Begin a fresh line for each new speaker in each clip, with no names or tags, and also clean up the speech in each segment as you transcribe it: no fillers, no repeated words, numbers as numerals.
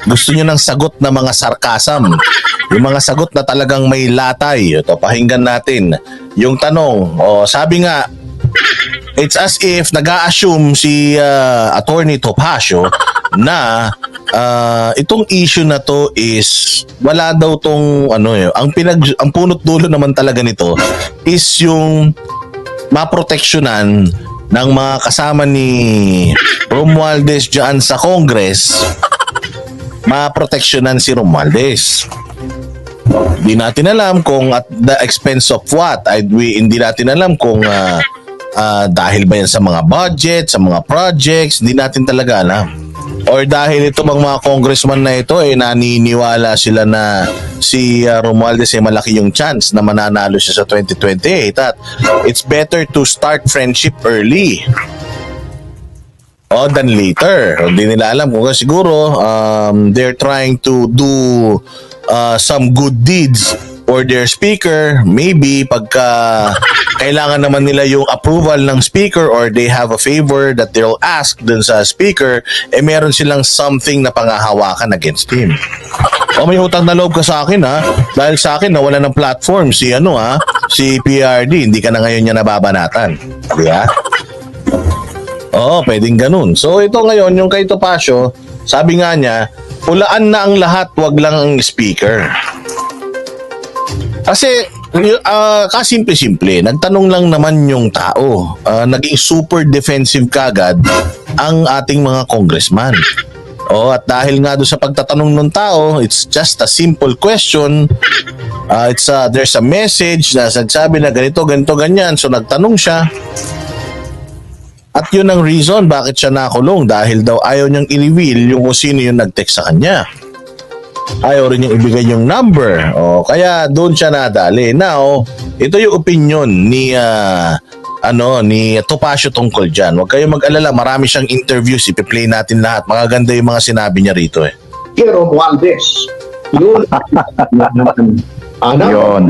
Gusto nyo ng sagot na mga sarkasm. Yung mga sagot na talagang may latay. Ito, pakinggan natin. Yung tanong, sabi nga, it's as if nag-a-assume si Attorney Topacio na itong issue na to is wala daw tong ang punot dulo naman talaga nito is yung maproteksyonan ng mga kasama ni Romualdez diyan sa Congress, maproteksyonan si Romualdez. Hindi natin alam kung at the expense of what. Hindi natin alam kung dahil ba yan sa mga budget, sa mga projects, hindi natin talaga alam. Or dahil ito mga congressman na ito naniniwala sila na si Romualdez ay malaki yung chance na mananalo siya sa 2028 at it's better to start friendship early than later. Hindi nila alam kung siguro they're trying to do some good deeds for their speaker. Maybe pagka kailangan naman nila yung approval ng speaker or they have a favor that they'll ask dun sa speaker, meron silang something na pangahawakan against him. May utang na loob ka sa akin dahil sa akin nawala ng platform si si PRD, hindi ka na ngayon niya nababanatan. Di ba? Pwedeng ganun. So ito ngayon, yung kay Topacio, sabi nga niya, pulaan na ang lahat, wag lang ang speaker. Kasi kasimple-simple, nagtanong lang naman yung tao. Naging super defensive kagad ang ating mga congressman. At dahil nga doon sa pagtatanong ng tao, it's just a simple question. There's a message na nagsabi na ganito, ganyan. So nagtanong siya. At yun ang reason bakit siya nakulong, dahil daw ayaw niyang i-reveal yung kung sino yung nag-text sa kanya. Ayaw rin niyang ibigay yung number. Kaya doon siya nadali. Now, ito yung opinion ni Topacio tungkol dyan. Huwag kayong mag-alala, marami siyang interviews, ipi-play natin lahat. Magaganda yung mga sinabi niya rito
Romualdez. Yun.
Yun.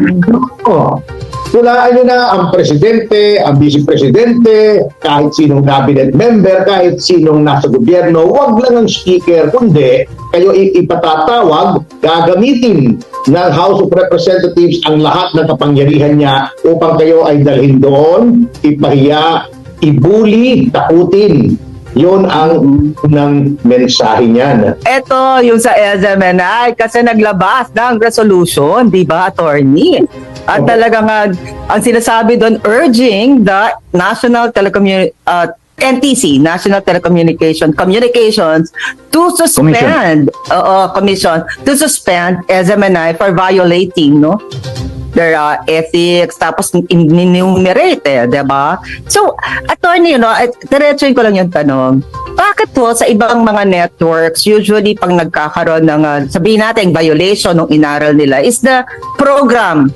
Tulaan nyo na ang presidente, ang vice-presidente, kahit sinong cabinet member, kahit sinong nasa gobyerno, wag lang ang speaker, kundi kayo ipatatawag, gagamitin ng House of Representatives ang lahat ng kapangyarihan niya upang kayo ay dalhin doon, ipahiya, ibuli, takutin. Yun ang unang mensahe niyan.
Ito yung sa SMNI kasi naglabas ng resolution, di ba, attorney? At talagang ang sinasabi doon, urging the NTC, National Communications, to suspend commission to suspend SMNI for violating their ethics, tapos enumerate, diba? So, attorney, diretsuin ko lang yung tanong. Bakit po sa ibang mga networks, usually pag nagkakaroon ng, sabihin natin, violation ng inaral nila, is the program.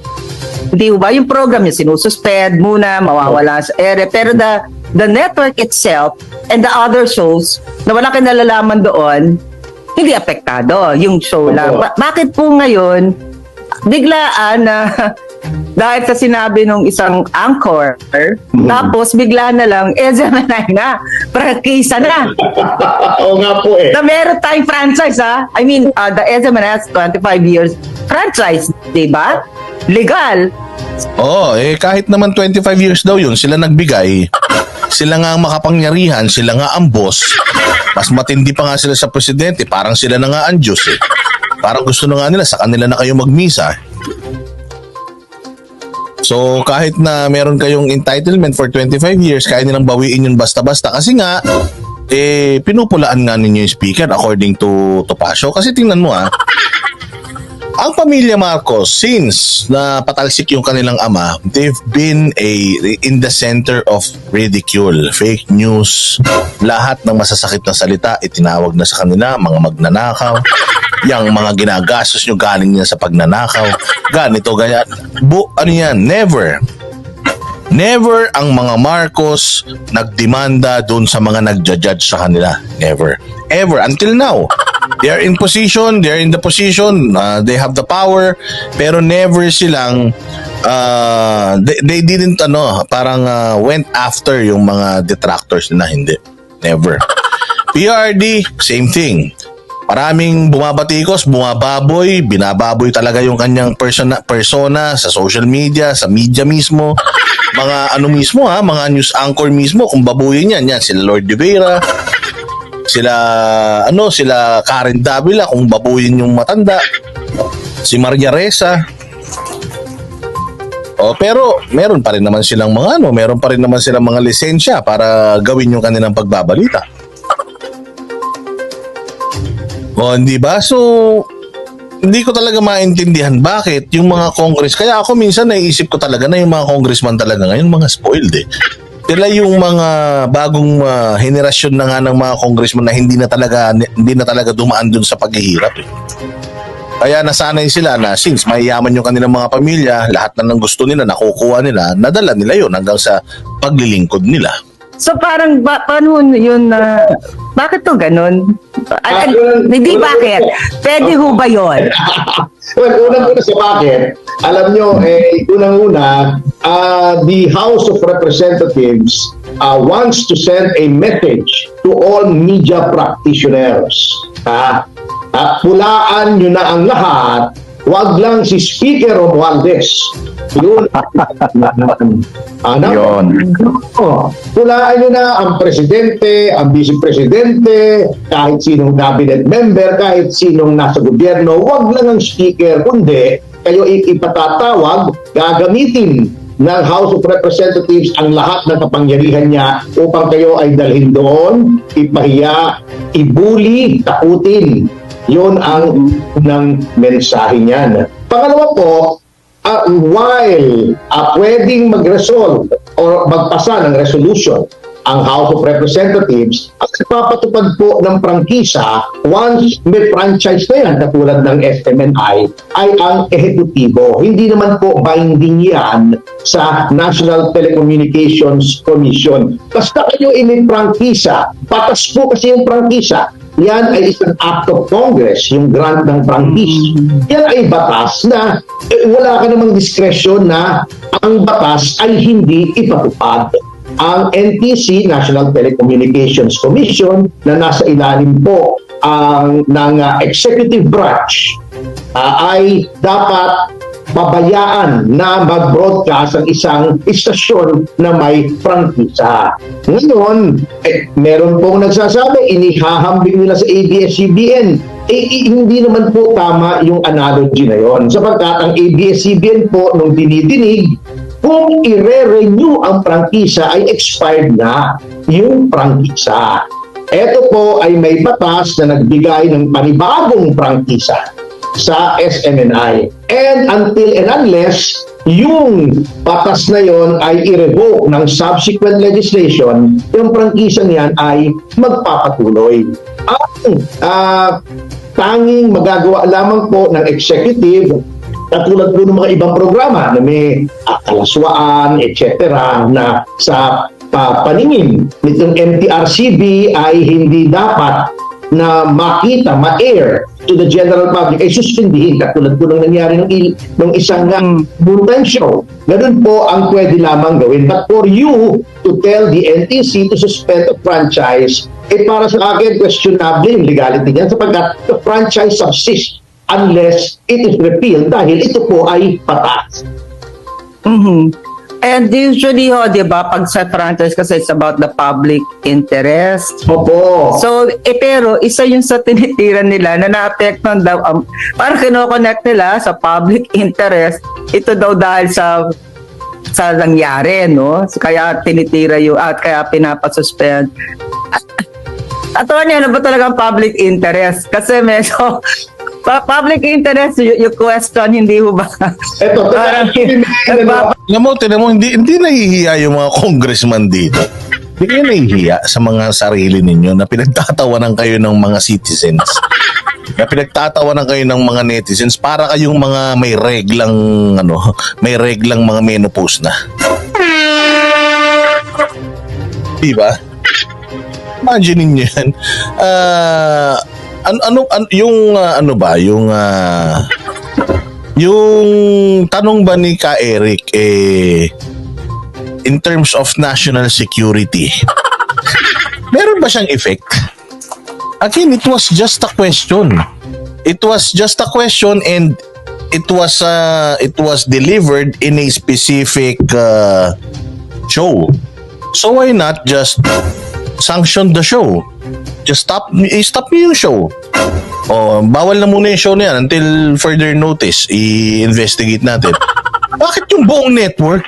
Di ba? Yung program yung sinususpend muna, mawawala sa ere. Pero the network itself and the other shows na wala kang nalalaman doon, hindi apektado. Yung show lang. Bakit po ngayon, biglaan na dahil sa sinabi nung isang anchor, tapos bigla na lang, SMNI na, prangkisa na.
Oo nga po
Na meron tayong franchise I mean, the SMNI has 25 years franchise, di ba? Legal.
Kahit naman 25 years daw yun, sila nagbigay, sila nga ang makapangyarihan, sila nga ang boss. Mas matindi pa nga sila sa presidente, parang sila na nga ang Diyos Parang gusto na nga nila, sa kanila na kayo magmisa. So kahit na meron kayong entitlement for 25 years, kaya nilang bawiin yun basta-basta. Kasi nga, pinupulaan nga ninyo yung speaker according to Topacio. Kasi tingnan mo ang pamilya Marcos, since na patalsik yung kanilang ama, they've been in the center of ridicule, fake news, lahat ng masasakit na salita itinawag na sa kanila, mga magnanakaw, yung mga ginagastos nyo galing niya sa pagnanakaw, ganito, ganyan. Ano yan? Never ang mga Marcos nagdemanda doon sa mga nagja-judge sa kanila. Never. Ever. Until now. They are in the position, they have the power, pero never silang, they didn't, went after yung mga detractors na hindi. Never. PRD, same thing. Maraming bumabatikos, bumababoy, binababoy talaga yung kanyang persona sa social media, sa media mismo. Mga ano mismo mga news anchor mismo, kung babuyin yan, sila Lord De Vera, sila Karen Davila, kung babuyin yung matanda, si Maria Ressa. Pero meron pa rin naman silang mga lisensya para gawin yung kanilang pagbabalita. Hindi ba? So, hindi ko talaga maintindihan bakit yung mga Congress. Kaya ako minsan naisip ko talaga na yung mga congressman talaga ngayon, mga spoiled eh. Sila yung mga bagong henerasyon na nga ng mga congressman na hindi na talaga dumaan dun sa paghihirap eh. Kaya nasanay sila na since mayayaman yung kanilang mga pamilya, lahat na ng gusto nila, nakukuha nila, nadala nila yun hanggang sa paglilingkod nila.
So parang paano yun bakit to ganun? Hindi bakit? Pwede ho ba yun?
Well, unang-una sa bakit, alam nyo, unang-una, the House of Representatives wants to send a message to all media practitioners. Pulaan nyo na ang lahat, wag lang si Speaker Romualdez. Yun. Pulaan nyo na ang presidente, ang vice-presidente, kahit sinong cabinet member, kahit sinong nasa gobyerno, wag lang ang speaker, kundi kayo ipatatawag, gagamitin ng House of Representatives ang lahat ng kapangyarihan niya upang kayo ay dalhin doon, ipahiya, ibuli, takutin. Yun ang unang mensahe niyan. Pangalawa po, while pwedeng mag-resolve o magpasa ng resolution ang House of Representatives, ang nagpapatupad po ng prangkisa, once may franchise na yan, katulad ng SMNI, ay ang ehekutibo. Hindi naman po binding yan sa National Telecommunications Commission. Basta kayo prangkisa, batas po kasi yung prangkisa, yan ay isang act of Congress, yung grant ng prangkis. Yan ay batas na wala ka namang diskresyon na ang batas ay hindi ipatupad. Ang NTC, National Telecommunications Commission, na nasa ilalim po ng executive branch, ay dapat pabayaan na mag-broadcast ang isang istasyon na may prangkisa. Ngayon, meron pong nagsasabi, inihahambing nila sa ABS-CBN. Hindi naman po tama yung analogy na yon. Sapagkat ang ABS-CBN po, nung dinidinig, kung i-renew ang prangkisa ay expired na yung prangkisa. Ito po ay may batas na nagbigay ng panibagong prangkisa sa SMNI. And until and unless yung batas na yon ay i-revoke ng subsequent legislation, yung prangkisang yan ay magpapatuloy. Ang tanging magagawa lamang po ng executive, katulad po ng mga ibang programa na may kalaswaan, etc. na sa paningin nitong MTRCB ay hindi dapat na makita, ma-air to the general public, ay suspindihin, katulad po nang nangyari ng isang noontime show. Ganun po ang pwede lamang gawin. But for you to tell the NTC to suspend the franchise, para sa akin, questionable yung legality niyan sapagkat the franchise subsists unless it is repealed dahil ito po ay patas.
And usually di ba, pag sa franchise kasi it's about the public interest.
Opo.
So, pero isa yung sa tinitiran nila na na-apektuhan daw, parang kinoconnect nila sa public interest, ito daw dahil sa nangyari, no? Kaya tinitira yung, at kaya pinapasuspend. Attorney, ano ba talagang public interest? Kasi medyo public interest, yung question, hindi ho ba?
Ito,
Tinan mo, hindi nahihiya yung mga congressman dito. Hindi kayo nahihiya sa mga sarili ninyo na pinagtatawanan kayo ng mga citizens. Na pinagtatawanan kayo ng mga netizens para kayong mga may reglang mga menopause na. Diba? Imagine niyo yan. Yung tanong ba ni Ka Eric in terms of national security, meron ba siyang effect? Again, it was just a question. It was just a question, and it was delivered in a specific show. So why not just sanction the show? Just stop niyo yung show. Oh, bawal na muna yung show na yan until further notice. I-investigate natin. Bakit yung buong network?